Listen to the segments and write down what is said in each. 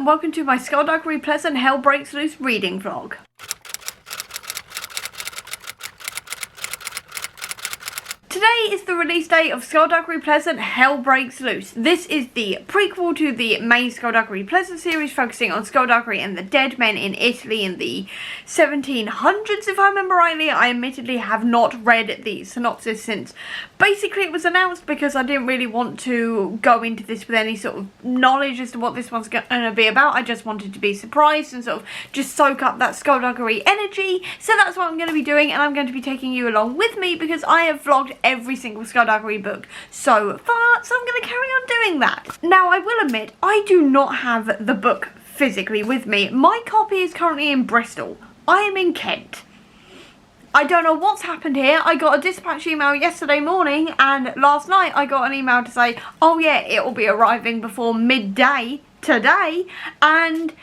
and welcome to my Skulduggery Pleasant Hell Breaks Loose reading vlog. Today is the release date of Skulduggery Pleasant Hell Breaks Loose. This is the prequel to the main Skulduggery Pleasant series, focusing on Skulduggery and the dead men in Italy in the 1700s, if I remember rightly. I admittedly have not read the synopsis since basically it was announced, because I didn't really want to go into this with any sort of knowledge as to what this one's going to be about. I just wanted to be surprised and sort of just soak up that Skulduggery energy. So that's what I'm going to be doing, and I'm going to be taking you along with me because I have vlogged every single Skulduggery book so far, so I'm going to carry on doing that. Now, I will admit, I do not have the book physically with me. My copy is currently in Bristol. I am in Kent. I don't know what's happened here. I got a dispatch email yesterday morning, and last night I got an email to say, oh yeah, it will be arriving before midday today, and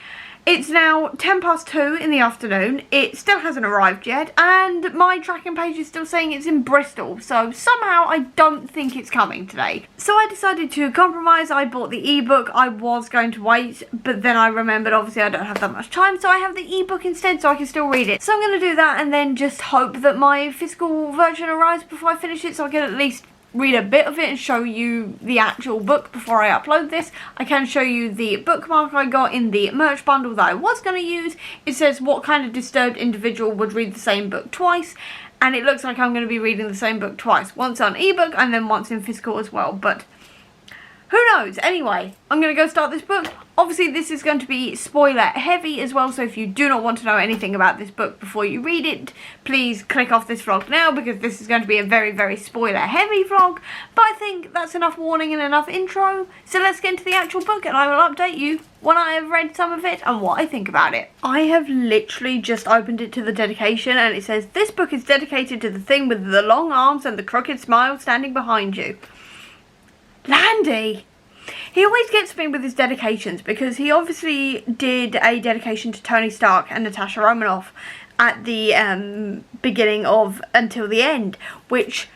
it's now 2:10 in the afternoon. It still hasn't arrived yet, and my tracking page is still saying it's in Bristol, so somehow I don't think it's coming today. So I decided to compromise. I bought the ebook. I was going to wait, but then I remembered obviously I don't have that much time, so I have the ebook instead so I can still read it. So I'm going to do that and then just hope that my physical version arrives before I finish it, so I can at least read a bit of it and show you the actual book before I upload this. I can show you the bookmark I got in the merch bundle that I was going to use. It says what kind of disturbed individual would read the same book twice, and it looks like I'm going to be reading the same book twice, once on ebook and then once in physical as well, but who knows? Anyway, I'm going to go start this book. Obviously, this is going to be spoiler heavy as well, so if you do not want to know anything about this book before you read it, please click off this vlog now, because this is going to be a very, very spoiler heavy vlog. But I think that's enough warning and enough intro, so let's get into the actual book and I will update you when I have read some of it and what I think about it. I have literally just opened it to the dedication, and it says, this book is dedicated to the thing with the long arms and the crooked smile standing behind you. Landy! He always gets me with his dedications, because he obviously did a dedication to Tony Stark and Natasha Romanoff at the beginning of Until the End, which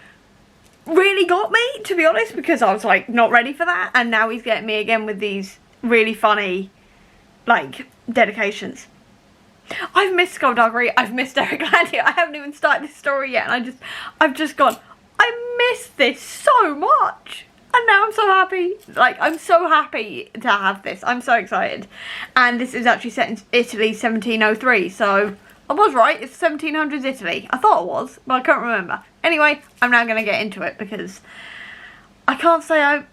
really got me, to be honest, because I was like not ready for that, and now he's getting me again with these really funny like dedications. I've missed Skulduggery, I've missed Eric Landy. I haven't even started this story yet, and I've just gone, I miss this so much. And now I'm so happy. Like, I'm so happy to have this. I'm so excited. And this is actually set in Italy, 1703. So, I was right. It's 1700s Italy. I thought it was, but I can't remember. Anyway, I'm now going to get into it, because I can't say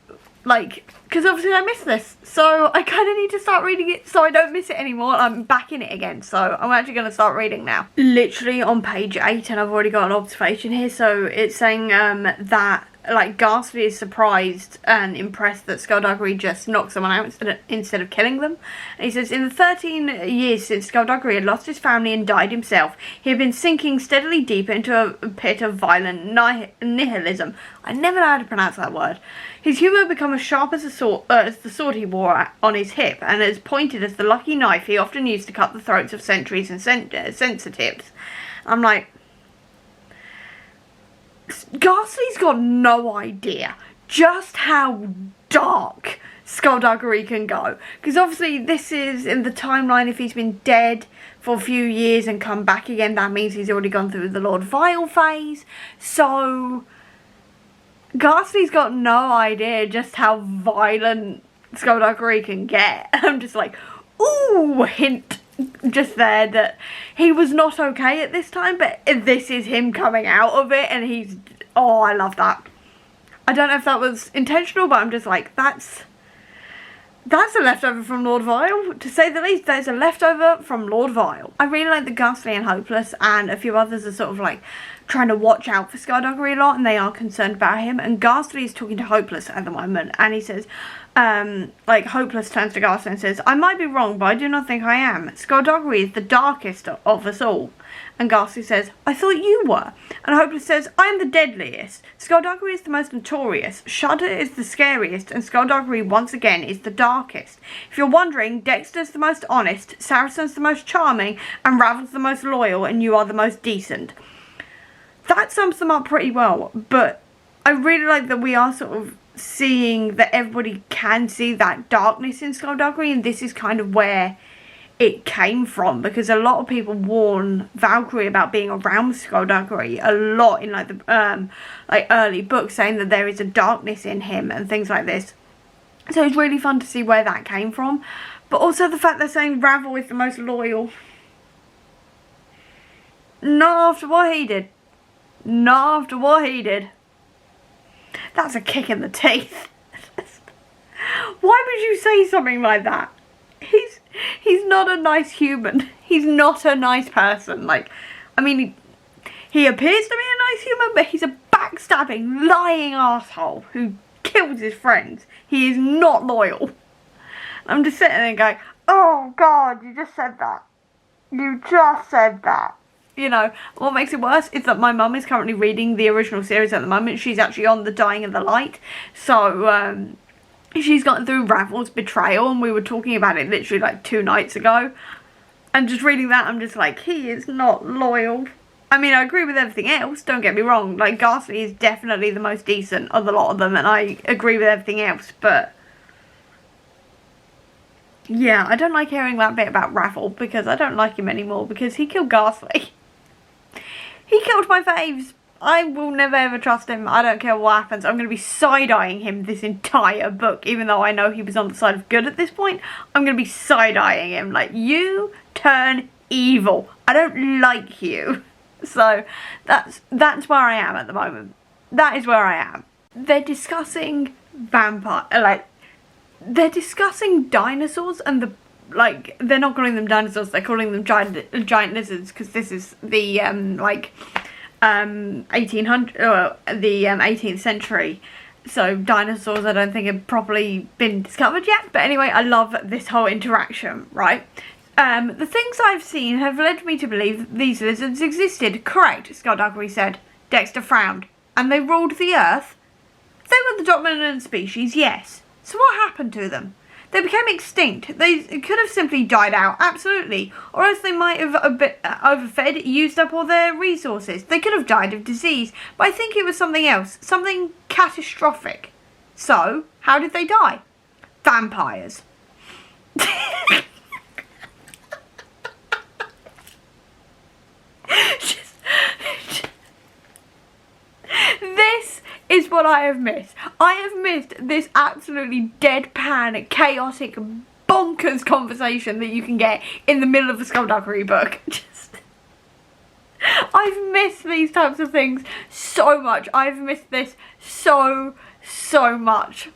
because obviously I missed this. So, I kind of need to start reading it so I don't miss it anymore. I'm back in it again. So, I'm actually going to start reading now. Literally on page 8, and I've already got an observation here. So, it's saying that like Ghastly is surprised and impressed that Skulduggery just knocked someone out instead of killing them. And he says, in the 13 years since Skulduggery had lost his family and died himself, he had been sinking steadily deeper into a pit of violent nihilism. I never know how to pronounce that word. His humour had become as sharp as the sword he wore on his hip, and as pointed as the lucky knife he often used to cut the throats of sentries and sensitives. I'm like, Ghastly's got no idea just how dark Skulduggery can go. Because obviously this is in the timeline, if he's been dead for a few years and come back again, that means he's already gone through the Lord Vile phase. So Ghastly's got no idea just how violent Skulduggery can get. I'm just like, ooh, hint just there that he was not okay at this time, but this is him coming out of it, and he's, oh, I love that. I don't know if that was intentional, but I'm just like, that's a leftover from Lord Vile, to say the least. That is a leftover from Lord Vile. I really like that Ghastly and Hopeless and a few others are sort of like trying to watch out for Skulduggery a lot, and they are concerned about him. And Ghastly is talking to Hopeless at the moment, and he says, like, Hopeless turns to Ghastly and says, I might be wrong, but I do not think I am. Skulduggery is the darkest of us all. And Ghastly says, I thought you were. And Hopeless says, I am the deadliest. Skulduggery is the most notorious. Shudder is the scariest. And Skulduggery, once again, is the darkest. If you're wondering, Dexter's the most honest, Saracen's the most charming, and Ravel's the most loyal, and you are the most decent. That sums them up pretty well. But I really like that we are sort of seeing that everybody can see that darkness in Skulduggery, and this is kind of where it came from, because a lot of people warn Valkyrie about being around Skulduggery a lot in like the early books, saying that there is a darkness in him and things like this. So it's really fun to see where that came from, but also the fact they're saying Ravel is the most loyal. Not after what he did. Not after what he did. That's a kick in the teeth. Why would you say something like that? He's not a nice human. He's not a nice person. Like, I mean, he appears to be a nice human, but he's a backstabbing, lying asshole who kills his friends. He is not loyal. I'm just sitting there going, oh God, you just said that. You just said that. You know, what makes it worse is that my mum is currently reading the original series at the moment. She's actually on The Dying of the Light. So, she's gotten through Ravel's betrayal, and we were talking about it literally like 2 nights ago. And just reading that, I'm just like, he is not loyal. I mean, I agree with everything else, don't get me wrong. Like, Ghastly is definitely the most decent of the lot of them, and I agree with everything else, but yeah, I don't like hearing that bit about Ravel, because I don't like him anymore, because he killed Ghastly. He killed my faves. I will never ever trust him. I don't care what happens. I'm going to be side-eyeing him this entire book, even though I know he was on the side of good at this point. I'm going to be side-eyeing him. Like, you turn evil. I don't like you. So, that's where I am at the moment. That is where I am. They're discussing they're discussing dinosaurs, and they're not calling them dinosaurs, they're calling them giant lizards, because this is the 18th century. So dinosaurs I don't think have properly been discovered yet. But anyway, I love this whole interaction, right? The things I've seen have led me to believe these lizards existed. Correct, Skulduggery said. Dexter frowned. And they ruled the earth? They were the dominant species, yes. So what happened to them? They became extinct. They could have simply died out, absolutely. Or else they might have a bit overfed, used up all their resources. They could have died of disease. But I think it was something else. Something catastrophic. So, how did they die? Vampires. This is what I have missed. I have missed this absolutely deadpan, chaotic, bonkers conversation that you can get in the middle of a Skulduggery book. I've missed these types of things so much. I've missed this so much.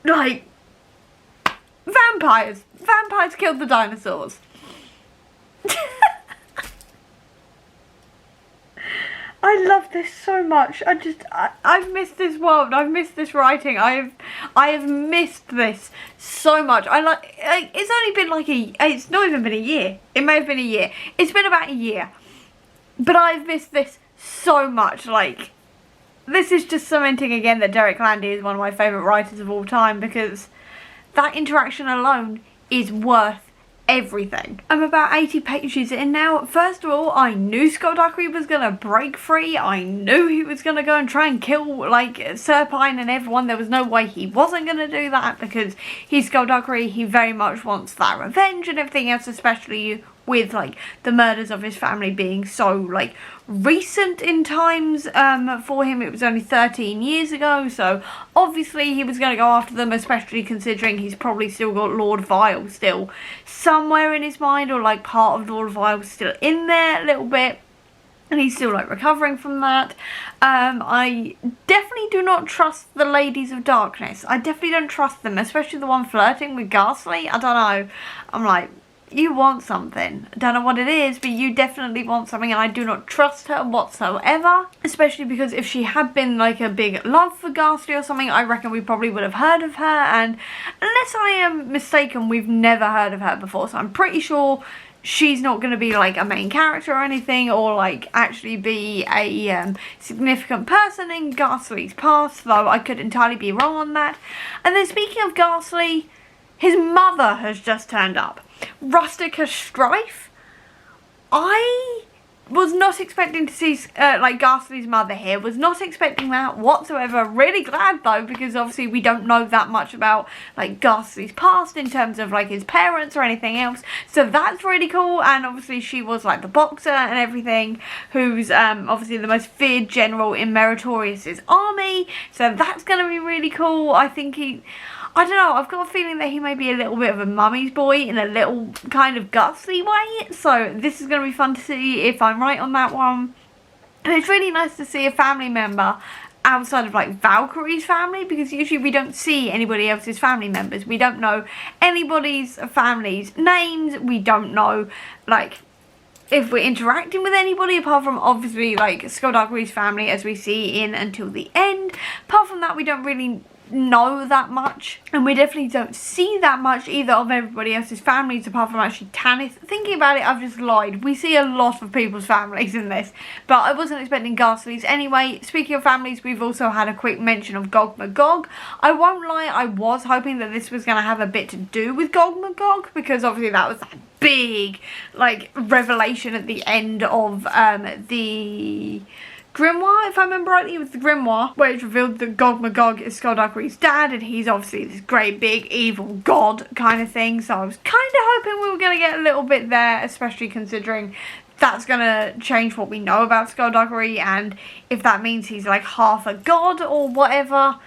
Like, vampires. Vampires killed the dinosaurs. I love this so much. I've missed this world. I've missed this writing. I have missed this so much. It's only been like it's not even been a year. It may have been a year. It's been about a year. But I've missed this so much. Like, this is just cementing again that Derek Landy is one of my favourite writers of all time, because that interaction alone is worth everything. I'm about 80 pages in now. First of all, I knew Skulduggery was gonna break free. I knew he was gonna go and try and kill, like, Serpine and everyone. There was no way he wasn't gonna do that, because he's Skulduggery. He very much wants that revenge and everything else, especially with, like, the murders of his family being so, like, recent in times. For him it was only 13 years ago, so obviously he was going to go after them, especially considering he's probably still got Lord Vile still somewhere in his mind, or like part of Lord Vile still in there a little bit, and he's still like recovering from that. I definitely do not trust the Ladies of Darkness. I definitely don't trust them, especially the one flirting with Ghastly. I don't know, I'm like, you want something. I don't know what it is, but you definitely want something, and I do not trust her whatsoever. Especially because if she had been like a big love for Ghastly or something, I reckon we probably would have heard of her, and unless I am mistaken, we've never heard of her before, so I'm pretty sure she's not going to be like a main character or anything, or like actually be a significant person in Ghastly's past, though I could entirely be wrong on that. And then speaking of Ghastly, his mother has just turned up. Rustica Strife? I Was not expecting to see like Ghastly's mother here. Was not expecting that whatsoever. Really glad though, because obviously we don't know that much about like Ghastly's past in terms of like his parents or anything else. So that's really cool. And obviously she was like the boxer and everything, who's obviously the most feared general in Meritorious' army. So that's going to be really cool. I think I don't know, I've got a feeling that he may be a little bit of a mummy's boy in a little kind of Ghastly way. So this is going to be fun to see if I'm right on that one. And it's really nice to see a family member outside of like Valkyrie's family, because usually we don't see anybody else's family members. We don't know anybody's family's names. We don't know like if we're interacting with anybody apart from obviously like Skulduggery's family as we see in Until the End. Apart from that, we don't really know that much, and we definitely don't see that much either of everybody else's families apart from actually Tanith. Thinking about it, I've just lied. We see a lot of people's families in this, but I wasn't expecting Ghastly's. Anyway, speaking of families, we've also had a quick mention of Gog Magog. I won't lie, I was hoping that this was going to have a bit to do with Gog Magog, because obviously that was that big like revelation at the end of the Grimoire, if I remember rightly. It was the Grimoire where it's revealed that Gog Magog is Skulduggery's dad, and he's obviously this great big evil god kind of thing. So I was kind of hoping we were going to get a little bit there, especially considering that's going to change what we know about Skulduggery, and if that means he's like half a god or whatever.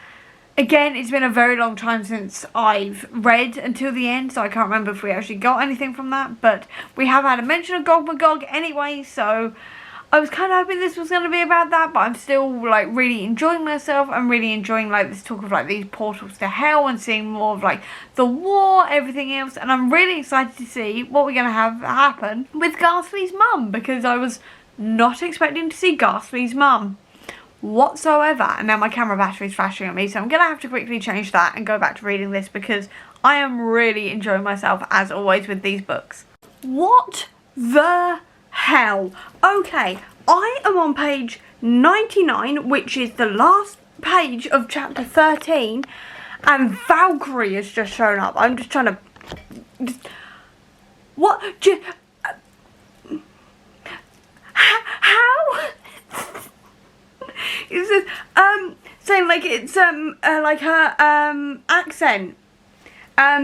Again, it's been a very long time since I've read Until the End, so I can't remember if we actually got anything from that, but we have had a mention of Gog Magog anyway, so I was kind of hoping this was going to be about that, but I'm still like really enjoying myself. I'm really enjoying like this talk of like these portals to hell and seeing more of like the war, everything else, and I'm really excited to see what we're going to have happen with Ghastly's mum, because I was not expecting to see Ghastly's mum whatsoever. And now my camera battery is flashing at me, so I'm going to have to quickly change that and go back to reading this, because I am really enjoying myself as always with these books. What the hell? Okay, I am on page 99, which is the last page of chapter 13, and Valkyrie has just shown up. I'm just trying to... What? How? It says, saying like it's, like her, accent.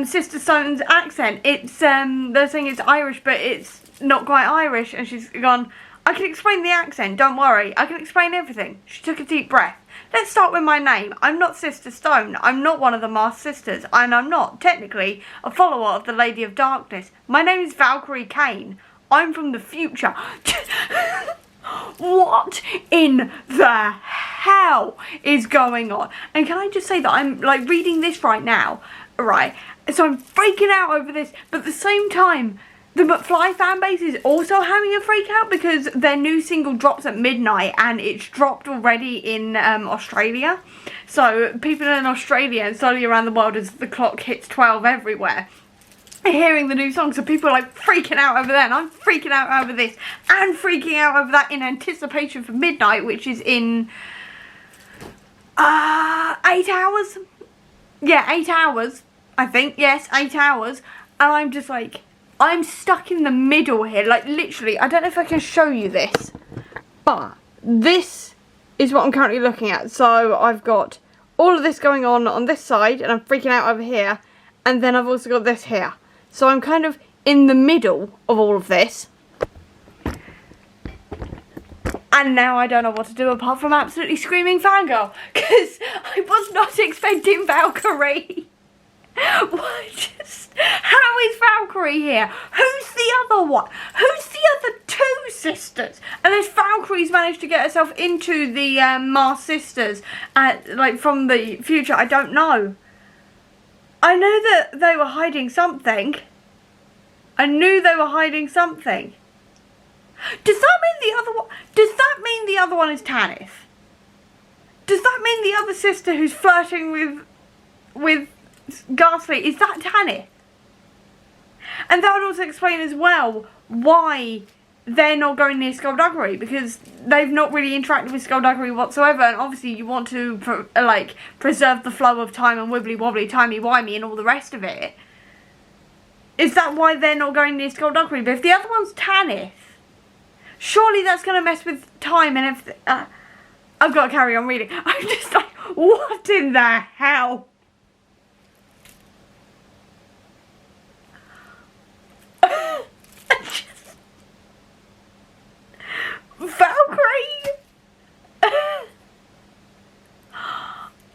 Sister Stone's accent. It's, they're saying it's Irish, but it's not quite Irish, and she's gone, I can explain the accent, don't worry, I can explain everything. She took a deep breath. Let's start with my name. I'm not Sister Stone. I'm not one of the Masked Sisters, and I'm not, technically, a follower of the Lady of Darkness. My name is Valkyrie Kane. I'm from the future. What in the hell is going on? And can I just say that I'm like reading this right now, right? So I'm freaking out over this, but at the same time, the McFly fanbase is also having a freak out because their new single drops at midnight, and it's dropped already in Australia. So people in Australia and slowly around the world, as the clock hits 12 everywhere, are hearing the new song. So people are like freaking out over that, and I'm freaking out over this and freaking out over that in anticipation for midnight, which is in 8 hours. Yeah, 8 hours, I think. Yes, 8 hours. And I'm just like, I'm stuck in the middle here, like literally. I don't know if I can show you this, but this is what I'm currently looking at. So I've got all of this going on this side, and I'm freaking out over here, and then I've also got this here. So I'm kind of in the middle of all of this, and now I don't know what to do apart from absolutely screaming fangirl, because I was not expecting Valkyrie. What? How is Valkyrie here? Who's the other one? Who's the other two sisters? Unless Valkyrie's managed to get herself into the Masked Sisters, like from the future, I don't know. I know that they were hiding something. I knew they were hiding something. Does that mean the other one? Does that mean the other one is Tanith? Does that mean the other sister who's flirting with Ghastly, is that Tanith? And that would also explain as well why they're not going near Skulduggery, because they've not really interacted with Skulduggery whatsoever, and obviously you want to preserve the flow of time and wibbly wobbly, timey wimey and all the rest of it. Is that why they're not going near Skulduggery? But if the other one's Tanith, Surely that's going to mess with time and everything. I've got to carry on reading. I'm just like, what in the hell? Valkyrie?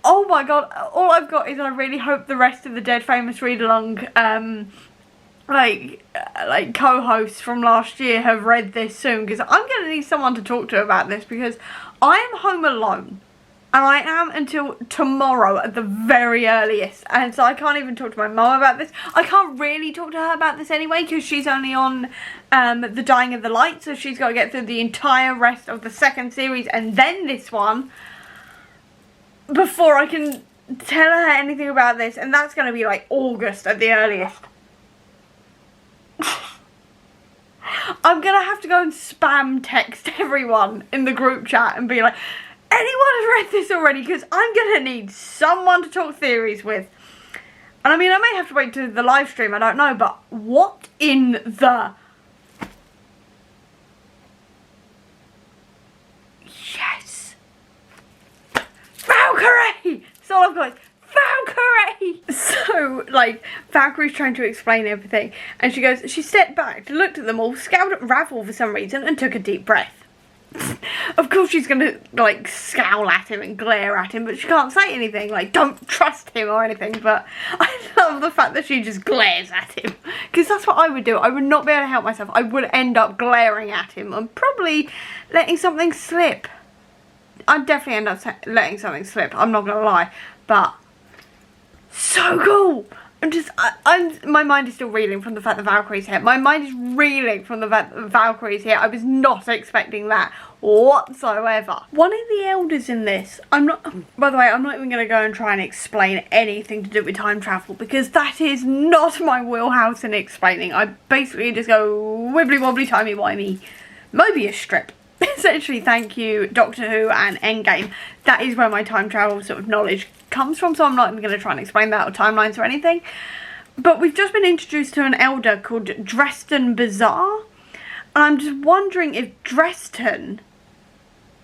Oh my god, all I've got is I really hope the rest of the Dead Famous read-along like co-hosts from last year have read this soon, because I'm going to need someone to talk to about this, because I am home alone and I am until tomorrow at the very earliest, and so I can't even talk to my mum about this. I can't really talk to her about this anyway because she's only on The Dying of the Light, so she's got to get through the entire rest of the second series and then this one before I can tell her anything about this, and that's going to be like August at the earliest. I'm going to have to go and spam text everyone in the group chat and be like, anyone has read this already? Because I'm going to need someone to talk theories with. And I mean, I may have to wait to the live stream, I don't know, but what in the... Yes! Valkyrie! That's all I've got is Valkyrie! So, like, Valkyrie's trying to explain everything, and she stepped back, looked at them all, scowled at Ravel for some reason, and took a deep breath. Of course she's gonna, like, scowl at him and glare at him, but she can't say anything, like, don't trust him or anything, but I love the fact that she just glares at him, because that's what I would do. I would not be able to help myself. I would end up glaring at him and probably letting something slip. I'd definitely end up letting something slip, I'm not gonna lie, but so cool. My mind is still reeling from the fact that Valkyrie's here. My mind is reeling from the fact that Valkyrie's here. I was not expecting that whatsoever. One of the elders in this, by the way, I'm not even going to go and try and explain anything to do with time travel, because that is not my wheelhouse in explaining. I basically just go wibbly wobbly timey wimey Mobius strip. Essentially, thank you, Doctor Who and Endgame. That is where my time travel sort of knowledge comes from, so I'm not even going to try and explain that or timelines or anything. But we've just been introduced to an elder called Dresden Bazaar, and I'm just wondering if Dresden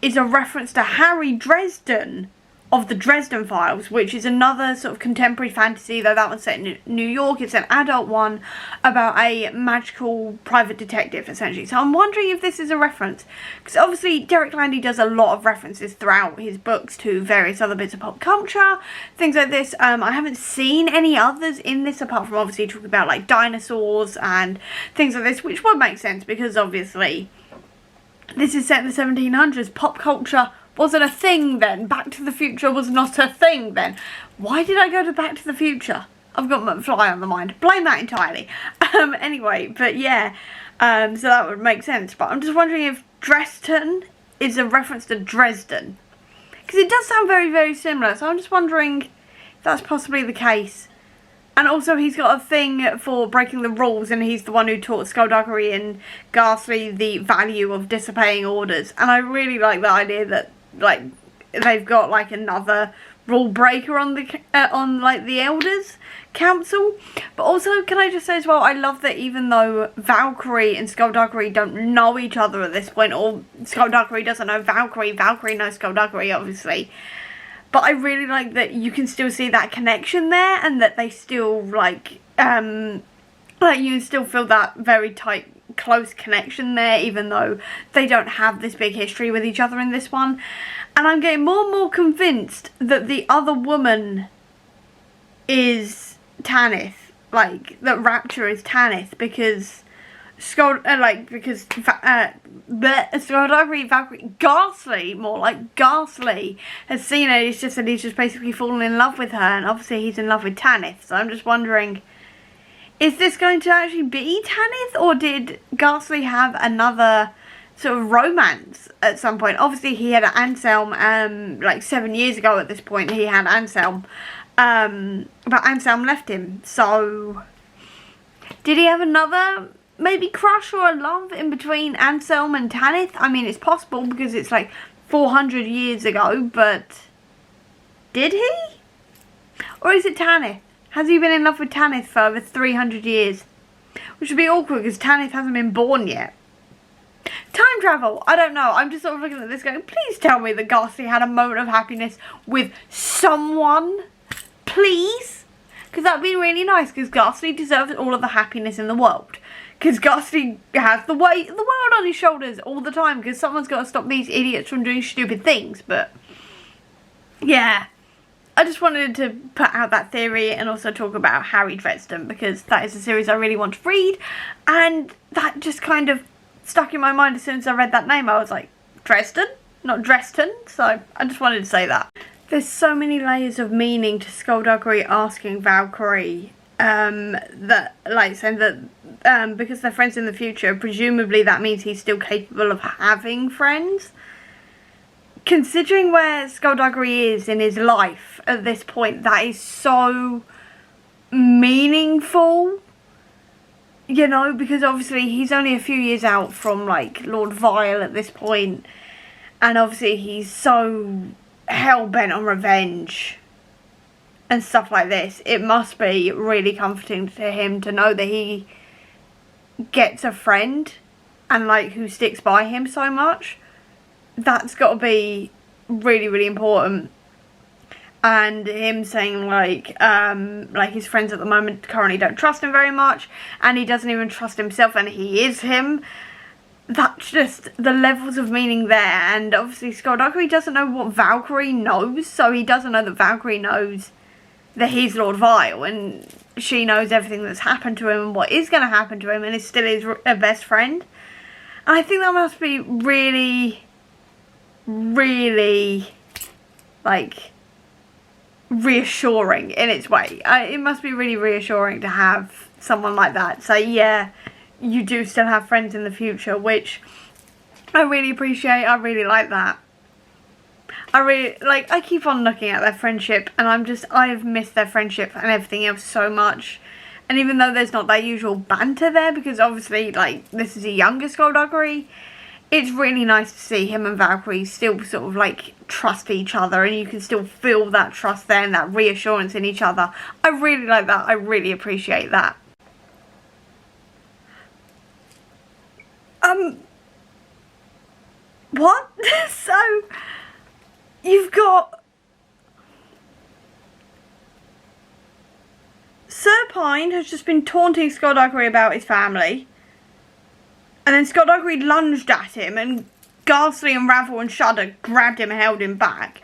is a reference to Harry Dresden of the Dresden Files, which is another sort of contemporary fantasy, though that one's set in New York. It's an adult one about a magical private detective, essentially. So I'm wondering if this is a reference, because obviously Derek Landy does a lot of references throughout his books to various other bits of pop culture, things like this. I haven't seen any others in this, apart from obviously talking about like dinosaurs and things like this, which would make sense, because obviously this is set in the 1700s. Pop culture wasn't a thing then. Back to the Future was not a thing then. Why did I go to Back to the Future? I've got McFly on the mind. Blame that entirely. Anyway, but yeah. So that would make sense. But I'm just wondering if Dresden is a reference to Dresden. Because it does sound very, very similar. So I'm just wondering if that's possibly the case. And also he's got a thing for breaking the rules, and he's the one who taught Skulduggery and Ghastly the value of disobeying orders. And I really like the idea that, like, they've got like another rule breaker on the like the Elders Council. But also, can I just say as well, I love that even though Valkyrie and Skulduggery don't know each other at this point, or Skulduggery doesn't know Valkyrie, Valkyrie knows Skulduggery obviously, but I really like that you can still see that connection there, and that they still like you still feel that very tight, close connection there, even though they don't have this big history with each other in this one. And I'm getting more and more convinced that the other woman is Tanith, like that Rapture is Tanith, because Skulduggery, Valkyrie, Ghastly, more like Ghastly, has seen it. It's just that he's just basically fallen in love with her, and obviously he's in love with Tanith. So I'm just wondering, is this going to actually be Tanith, or did Ghastly have another sort of romance at some point? Obviously he had Anselm, like 7 years ago at this point he had Anselm, but Anselm left him. So did he have another maybe crush or a love in between Anselm and Tanith? I mean, it's possible because it's like 400 years ago, but did he? Or is it Tanith? Has he been in love with Tanith for over 300 years? Which would be awkward because Tanith hasn't been born yet. Time time travel. I don't know. I'm just sort of looking at this going, please tell me that Ghastly had a moment of happiness with someone. Please. Because that'd be really nice, because Ghastly deserves all of the happiness in the world. Because Ghastly has the world on his shoulders all the time, because someone's got to stop these idiots from doing stupid things. But, yeah. I just wanted to put out that theory and also talk about Harry Dresden, because that is a series I really want to read. And that just kind of stuck in my mind as soon as I read that name. I was like, Dresden? Not Dresden? So, I just wanted to say that. There's so many layers of meaning to Skulduggery asking Valkyrie, that, like, saying that, because they're friends in the future, presumably that means he's still capable of having friends. Considering where Skulduggery is in his life at this point, that is so meaningful, you know, because obviously he's only a few years out from, like, Lord Vile at this point, and obviously he's so hell-bent on revenge and stuff like this. It must be really comforting to him to know that he gets a friend and, like, who sticks by him so much. That's got to be really, really important. And him saying, like his friends at the moment currently don't trust him very much, and he doesn't even trust himself, and he is him. That's just the levels of meaning there. And obviously Skulduggery doesn't know what Valkyrie knows, so he doesn't know that Valkyrie knows that he's Lord Vile, and she knows everything that's happened to him and what is going to happen to him, and is still his best friend. And I think that must be really, really, like, reassuring in its way. It must be really reassuring to have someone like that say, yeah, you do still have friends in the future, which I really appreciate. I really like that. I keep on looking at their friendship, and I've missed their friendship and everything else so much. And even though there's not that usual banter there, because obviously, like, this is a younger Skulduggery, it's really nice to see him and Valkyrie still sort of, like, trust each other, and you can still feel that trust there and that reassurance in each other. I really like that. I really appreciate that. What? So, you've got Serpine has just been taunting Skulduggery about his family. And then Skulduggery lunged at him, and Ghastly and Ravel and Shudder grabbed him and held him back.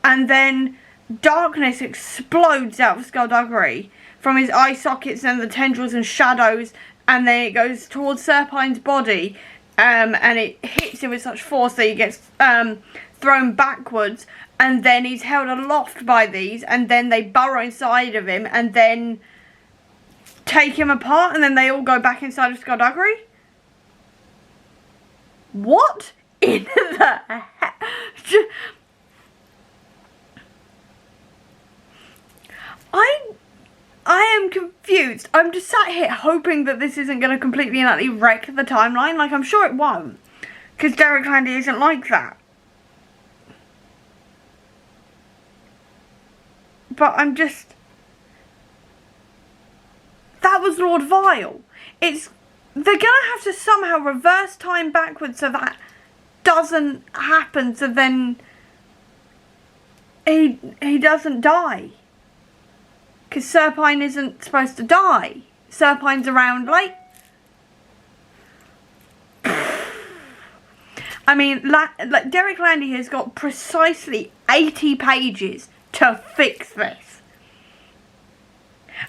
And then darkness explodes out of Skulduggery from his eye sockets and the tendrils and shadows, and then it goes towards Serpine's body, and it hits him with such force that he gets thrown backwards, and then he's held aloft by these, and then they burrow inside of him, and then take him apart, and then they all go back inside of Skulduggery? What in the heck? I am confused. I'm just sat here hoping that this isn't going to completely and utterly wreck the timeline. Like, I'm sure it won't, because Derek Landy isn't like that. But I'm just... That was Lord Vile. They're going to have to somehow reverse time backwards so that doesn't happen, so then he doesn't die. Because Serpine isn't supposed to die. Serpine's around, like... I mean, like Derek Landy has got precisely 80 pages to fix this.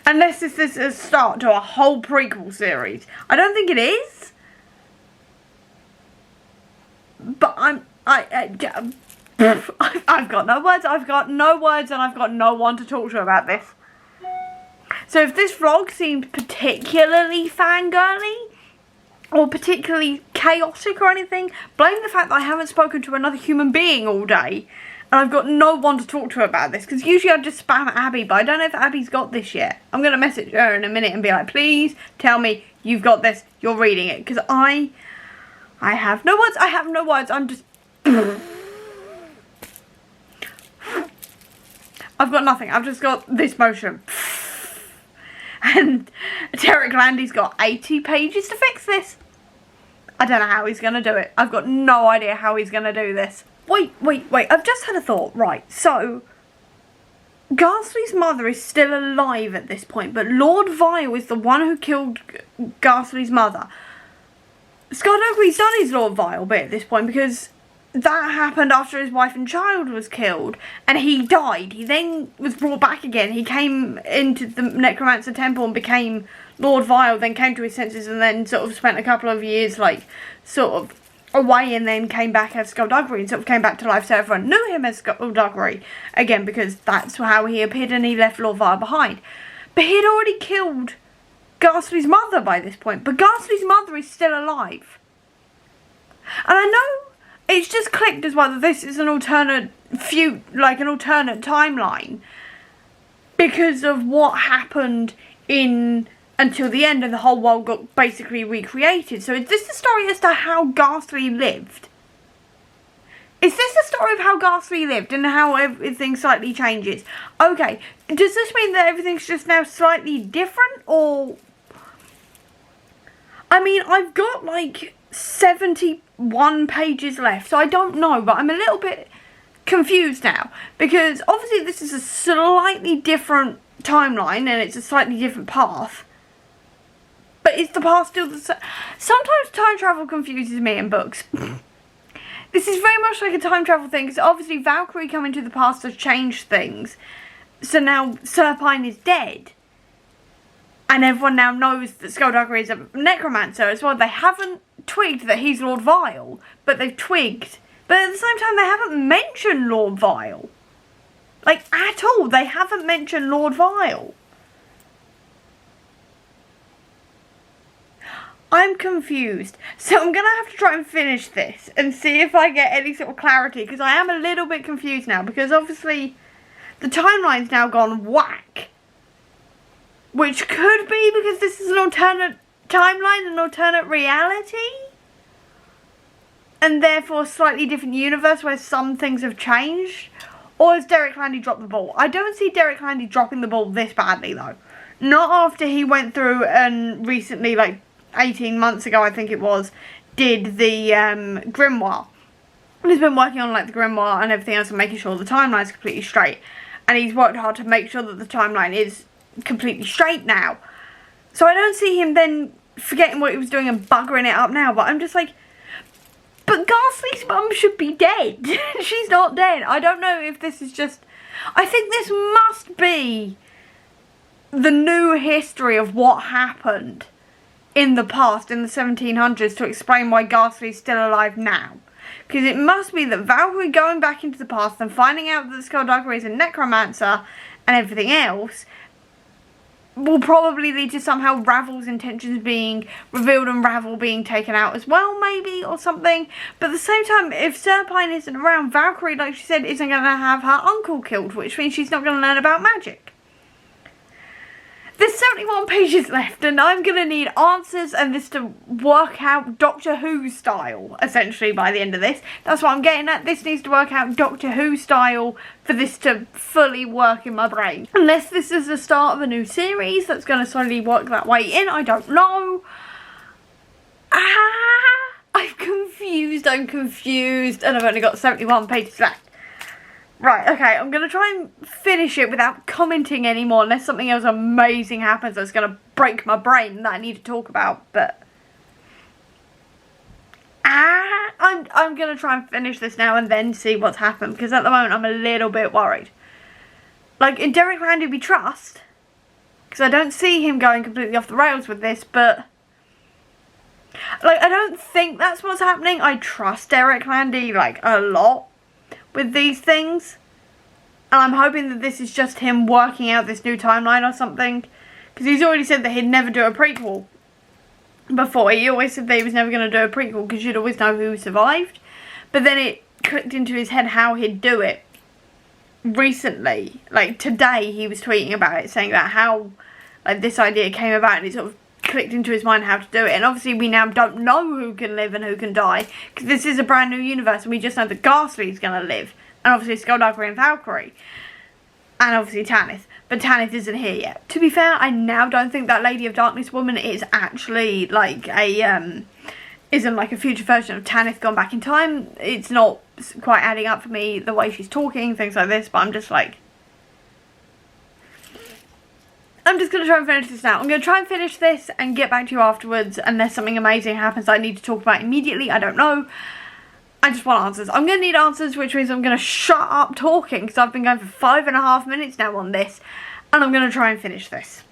Unless this is a start to a whole prequel series. I don't think it is. But I've got no words. I've got no words, and I've got no one to talk to about this. So if this vlog seemed particularly fangirly, or particularly chaotic or anything, blame the fact that I haven't spoken to another human being all day, and I've got no one to talk to about this, because usually I'd just spam Abby, but I don't know if Abby's got this yet. I'm going to message her in a minute and be like, please tell me you've got this, you're reading it, because I have no words. I have no words. I'm just... I've got nothing. I've just got this motion. And Derek Landy's got 80 pages to fix this. I don't know how he's going to do it. I've got no idea how he's going to do this. Wait. I've just had a thought. Right, so Ghastly's mother is still alive at this point, but Lord Vile is the one who killed Ghastly's mother. Skulduggery's done his Lord Vile bit at this point because that happened after his wife and child was killed, and he died. He then was brought back again. He came into the Necromancer Temple and became Lord Vile, then came to his senses, and then sort of spent a couple of years, like, sort of away, and then came back as Skulduggery, and sort of came back to life, so everyone knew him as Skulduggery, again, because that's how he appeared, and he left Lord Vile behind. But he had already killed Ghastly's mother by this point, but Ghastly's mother is still alive. And I know it's just clicked as well that this is an alternate alternate timeline because of what happened in until the end, and the whole world got basically recreated. So is this the story as to how Ghastly lived? Is this the story of how Ghastly lived and how everything slightly changes? Okay, does this mean that everything's just now slightly different, or... I mean, I've got like 71 pages left, so I don't know, but I'm a little bit confused now, because obviously this is a slightly different timeline and it's a slightly different path, but is the path still the same? Sometimes time travel confuses me in books. This is very much like a time travel thing, because obviously Valkyrie coming to the past has changed things, so now Serpine is dead. And everyone now knows that Skulduggery is a necromancer as well. They haven't twigged that he's Lord Vile, but they've twigged. But at the same time, they haven't mentioned Lord Vile. Like, at all. They haven't mentioned Lord Vile. I'm confused. So I'm going to have to try and finish this and see if I get any sort of clarity, because I am a little bit confused now, because obviously the timeline's now gone whack. Which could be because this is an alternate timeline, an alternate reality, and therefore a slightly different universe where some things have changed. Or has Derek Landy dropped the ball? I don't see Derek Landy dropping the ball this badly though. Not after he went through and recently, like 18 months ago I think it was, did the grimoire. And he's been working on like the grimoire and everything else and making sure the timeline's completely straight. And he's worked hard to make sure that the timeline is completely straight now. So I don't see him then forgetting what he was doing and buggering it up now, but I'm just like, but Ghastly's mum should be dead. She's not dead. I don't know if this is just, I think this must be the new history of what happened in the past, in the 1700s, to explain why Ghastly's still alive now. Because it must be that Valkyrie going back into the past and finding out that Skulduggery is a necromancer and everything else will probably lead to somehow Ravel's intentions being revealed and Ravel being taken out as well, maybe, or something. But at the same time, if Serpine isn't around, Valkyrie, like she said, isn't going to have her uncle killed, which means she's not going to learn about magic. There's 71 pages left, and I'm going to need answers and this to work out Doctor Who style, essentially, by the end of this. That's what I'm getting at. This needs to work out Doctor Who style for this to fully work in my brain. Unless this is the start of a new series that's going to slowly work that way in, I don't know. I'm confused, and I've only got 71 pages left. Right, okay, I'm going to try and finish it without commenting anymore, unless something else amazing happens that's going to break my brain that I need to talk about, but... I'm going to try and finish this now and then see what's happened, because at the moment I'm a little bit worried. Like, in Derek Landy we trust, because I don't see him going completely off the rails with this, but... like, I don't think that's what's happening. I trust Derek Landy, like, a lot with these things, and I'm hoping that this is just him working out this new timeline or something, because he's already said that he'd never do a prequel before. He always said that he was never going to do a prequel because you'd always know who survived, but then it clicked into his head how he'd do it recently. Like today he was tweeting about it, saying that how like this idea came about, and it sort of clicked into his mind how to do it. And obviously we now don't know who can live and who can die, because this is a brand new universe, and we just know that Ghastly's going to live, and obviously Skulduggery and Valkyrie, and obviously Tanith, but Tanith isn't here yet. To be fair, I now don't think that Lady of Darkness woman is actually like a isn't like a future version of Tanith gone back in time. It's not quite adding up for me, the way she's talking, things like this, but I'm just like, I'm just going to try and finish this now. I'm going to try and finish this and get back to you afterwards unless something amazing happens I need to talk about immediately. I don't know. I just want answers. I'm going to need answers, which means I'm going to shut up talking because I've been going for 5.5 minutes now on this, and I'm going to try and finish this.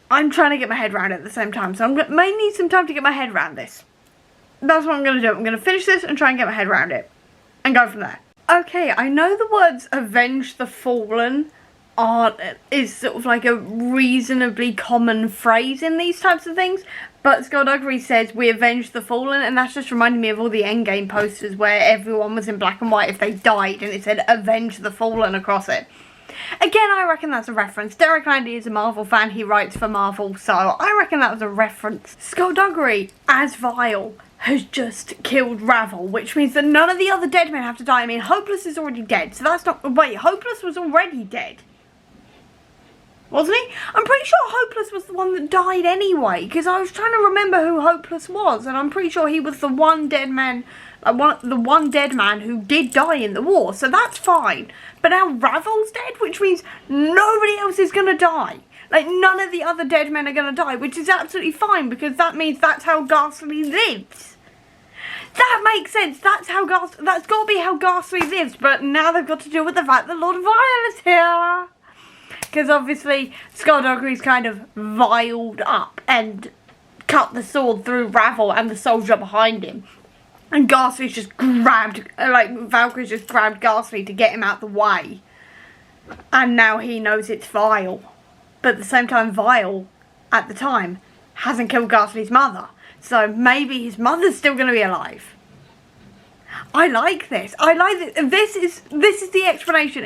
I'm trying to get my head around it at the same time, so I may need some time to get my head around this. That's what I'm going to do. I'm going to finish this and try and get my head around it and go from there. Okay, I know the words avenge the fallen is sort of like a reasonably common phrase in these types of things, but Skulduggery says we avenge the fallen, and that's just reminding me of all the Endgame posters where everyone was in black and white if they died and it said avenge the fallen across it. Again, I reckon that's a reference. Derek Landy is a Marvel fan, he writes for Marvel, so I reckon that was a reference. Skulduggery, as Vile, has just killed Ravel, which means that none of the other dead men have to die. I mean, Hopeless is already dead, so that's not... Wait, Hopeless was already dead, wasn't he? I'm pretty sure Hopeless was the one that died anyway, because I was trying to remember who Hopeless was, and I'm pretty sure he was the one dead man, the one dead man who did die in the war, so that's fine. But now Ravel's dead, which means nobody else is going to die. Like, none of the other dead men are going to die, which is absolutely fine, because that means that's how Ghastly lives. That makes sense. That's got to be how Ghastly lives, but now they've got to deal with the fact that Lord Vile is here. Because obviously Skulduggery's kind of viled up and cut the sword through Ravel and the soldier behind him. And Ghastly's just grabbed, Valkyrie's just grabbed Ghastly to get him out the way. And now he knows it's Vile. But at the same time, Vile, at the time, hasn't killed Ghastly's mother. So maybe his mother's still going to be alive. I like this. I like this. This is the explanation.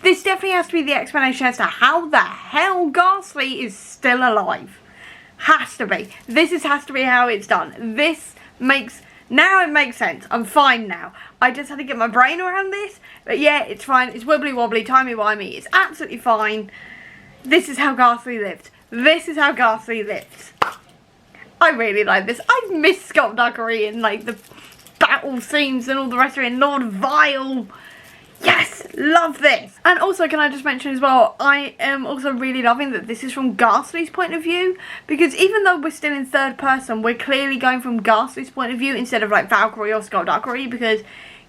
This definitely has to be the explanation as to how the hell Ghastly is still alive. Has to be. Has to be how it's done. Now it makes sense. I'm fine now. I just had to get my brain around this. But yeah, it's fine. It's wibbly wobbly, timey wimey. It's absolutely fine. This is how Ghastly lived. This is how Ghastly lives. I really like this. I've missed Skulduggery in like the battle scenes and all the rest of it. Lord Vile. Yes, love this. And also, can I just mention as well, I am also really loving that this is from Ghastly's point of view, because even though we're still in third person, we're clearly going from Ghastly's point of view instead of like Valkyrie or Skulduggery, because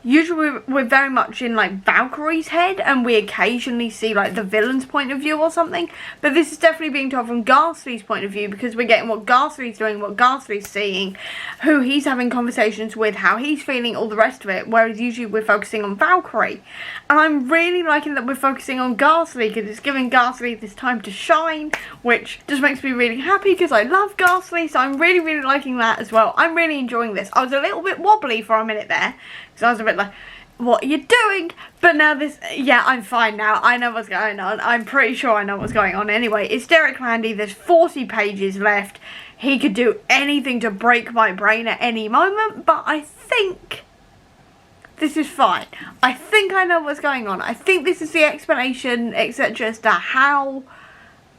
usually we're very much in like Valkyrie's head and we occasionally see like the villain's point of view or something, but this is definitely being told from Ghastly's point of view, because we're getting what Ghastly's doing, what Ghastly's seeing, who he's having conversations with, how he's feeling, all the rest of it, whereas usually we're focusing on Valkyrie. And I'm really liking that we're focusing on Ghastly, because it's giving Ghastly this time to shine, which just makes me really happy because I love Ghastly, so I'm really, really liking that as well. I'm really enjoying this. I was a little bit wobbly for a minute there, because I was a bit like, what are you doing? But now this, yeah, I'm fine now. I know what's going on. I'm pretty sure I know what's going on anyway. It's Derek Landy. There's 40 pages left. He could do anything to break my brain at any moment, but I think this is fine. I think I know what's going on. I think this is the explanation, etc., as to how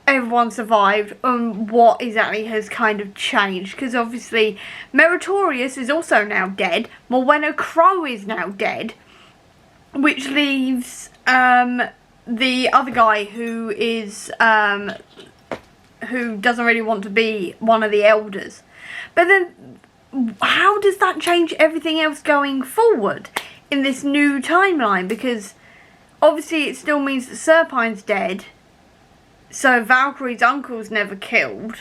everyone survived and what exactly has kind of changed. Because obviously Meritorious is also now dead. Morwenna Crow is now dead. Which leaves the other guy who is who doesn't really want to be one of the elders. But then how does that change everything else going forward in this new timeline? Because obviously it still means that Serpine's dead, so Valkyrie's uncle's never killed.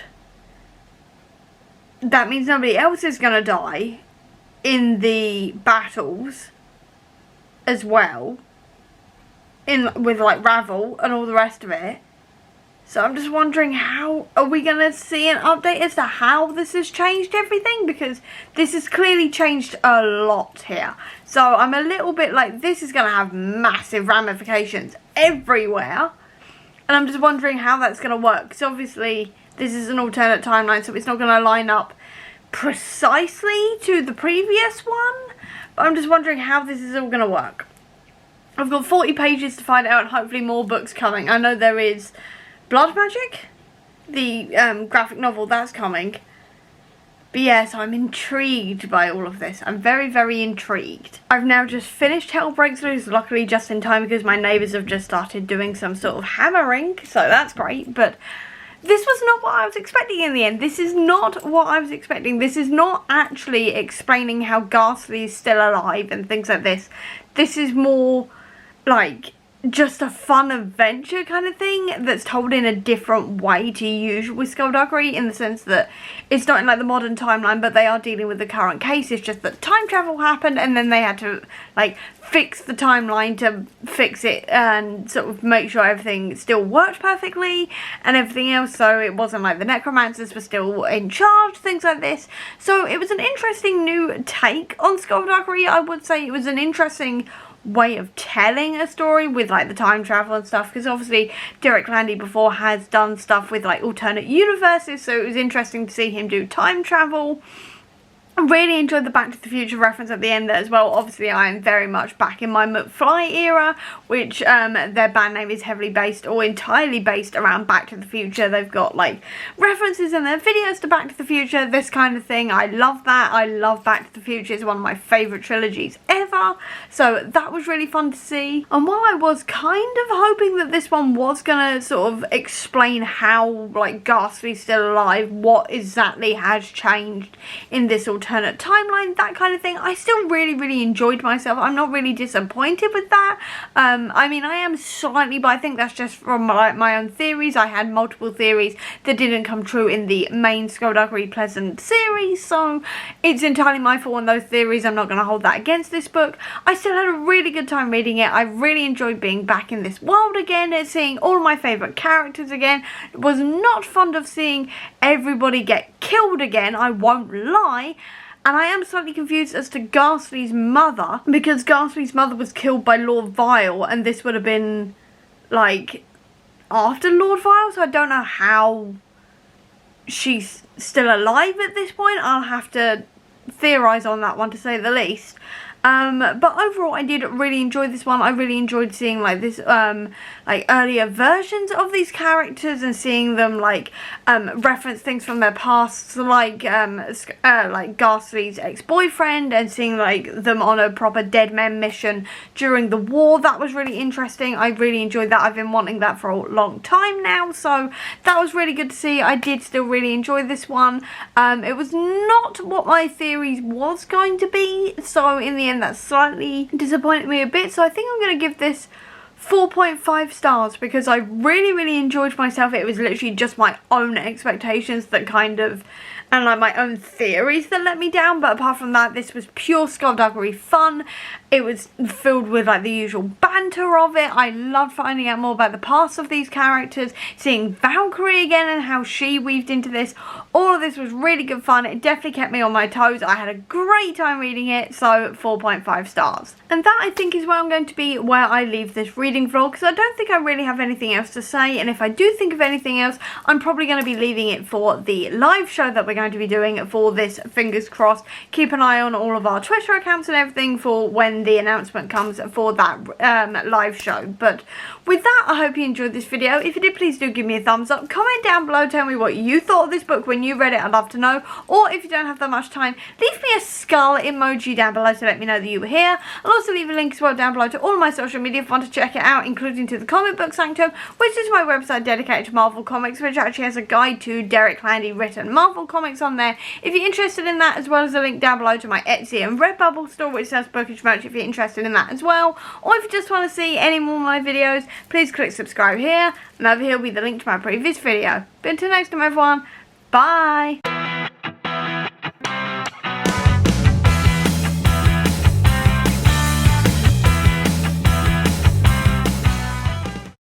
That means nobody else is going to die in the battles as well, with like Ravel and all the rest of it. So I'm just wondering, how are we going to see an update as to how this has changed everything? Because this has clearly changed a lot here. So I'm a little bit like, this is going to have massive ramifications everywhere. And I'm just wondering how that's going to work. So obviously this is an alternate timeline, so it's not going to line up precisely to the previous one. But I'm just wondering how this is all going to work. I've got 40 pages to find out, and hopefully more books coming. I know there is Blood Magic, the graphic novel, that's coming. But yes, I'm intrigued by all of this. I'm very, very intrigued. I've now just finished Hell Breaks Loose, luckily just in time because my neighbours have just started doing some sort of hammering, so that's great. But this was not what I was expecting in the end. This is not what I was expecting. This is not actually explaining how Ghastly is still alive and things like this. This is more like just a fun adventure kind of thing that's told in a different way to usual with Skulduggery, in the sense that it's not in like the modern timeline, but they are dealing with the current case. It's just that time travel happened and then they had to like fix the timeline to fix it and sort of make sure everything still worked perfectly and everything else, so it wasn't like the necromancers were still in charge, things like this. So it was an interesting new take on Skulduggery. I would say it was an interesting way of telling a story with like the time travel and stuff, because obviously Derek Landy before has done stuff with like alternate universes, so it was interesting to see him do time travel. I really enjoyed the Back to the Future reference at the end there as well. Obviously, I am very much back in my McFly era, which their band name is heavily based or entirely based around Back to the Future. They've got like references in their videos to Back to the Future, this kind of thing. I love that. I love Back to the Future. It's one of my favourite trilogies ever. So that was really fun to see. And while I was kind of hoping that this one was going to sort of explain how like Ghastly's still alive, what exactly has changed in this alternate timeline, that kind of thing, I still really enjoyed myself. I'm not really disappointed with that. I mean, I am slightly, but I think that's just from my own theories. I had multiple theories that didn't come true in the main Skulduggery Pleasant series, so it's entirely my fault on those theories. I'm not going to hold that against this book. I still had a really good time reading it. I really enjoyed being back in this world again and seeing all my favourite characters again. Was not fond of seeing everybody get killed again, I won't lie. And I am slightly confused as to Ghastly's mother, because Ghastly's mother was killed by Lord Vile, and this would have been, like, after Lord Vile, so I don't know how she's still alive at this point. I'll have to theorise on that one, to say the least. But overall, I did really enjoy this one. I really enjoyed seeing like this, like earlier versions of these characters and seeing them like reference things from their past, like Ghastly's ex-boyfriend, and seeing like them on a proper dead men mission during the war. That was really interesting. I really enjoyed that. I've been wanting that for a long time now, so that was really good to see. I did still really enjoy this one. It was not what my theories was going to be, so in the end that slightly disappointed me a bit, so I think I'm going to give this 4.5 stars because I really enjoyed myself. It was literally just my own expectations that kind of, and like my own theories that let me down, but apart from that, this was pure Skulduggery fun. It was filled with like the usual banter of it. I loved finding out more about the past of these characters, seeing Valkyrie again and how she weaved into this. All of this was really good fun. It definitely kept me on my toes. I had a great time reading it, so 4.5 stars. And that, I think, is where I'm going to be where I leave this reading vlog, because I don't think I really have anything else to say, and if I do think of anything else, I'm probably going to be leaving it for the live show that we're going to be doing for this, fingers crossed. Keep an eye on all of our Twitter accounts and everything for when the announcement comes for that live show. But with that, I hope you enjoyed this video. If you did, please do give me a thumbs up. Comment down below, tell me what you thought of this book when you read it. I'd love to know. Or if you don't have that much time, leave me a skull emoji down below to let me know that you were here. I'll also leave a link as well down below to all of my social media if you want to check it out, including to the Comic Book Sanctum, which is my website dedicated to Marvel Comics, which actually has a guide to Derek Landy written Marvel Comics on there if you're interested in that, as well as a link down below to my Etsy and Redbubble store, which sells bookish merch if you're interested in that as well. Or if you just want to see any more of my videos, please click subscribe here, and over here will be the link to my previous video. But until next time, everyone, bye!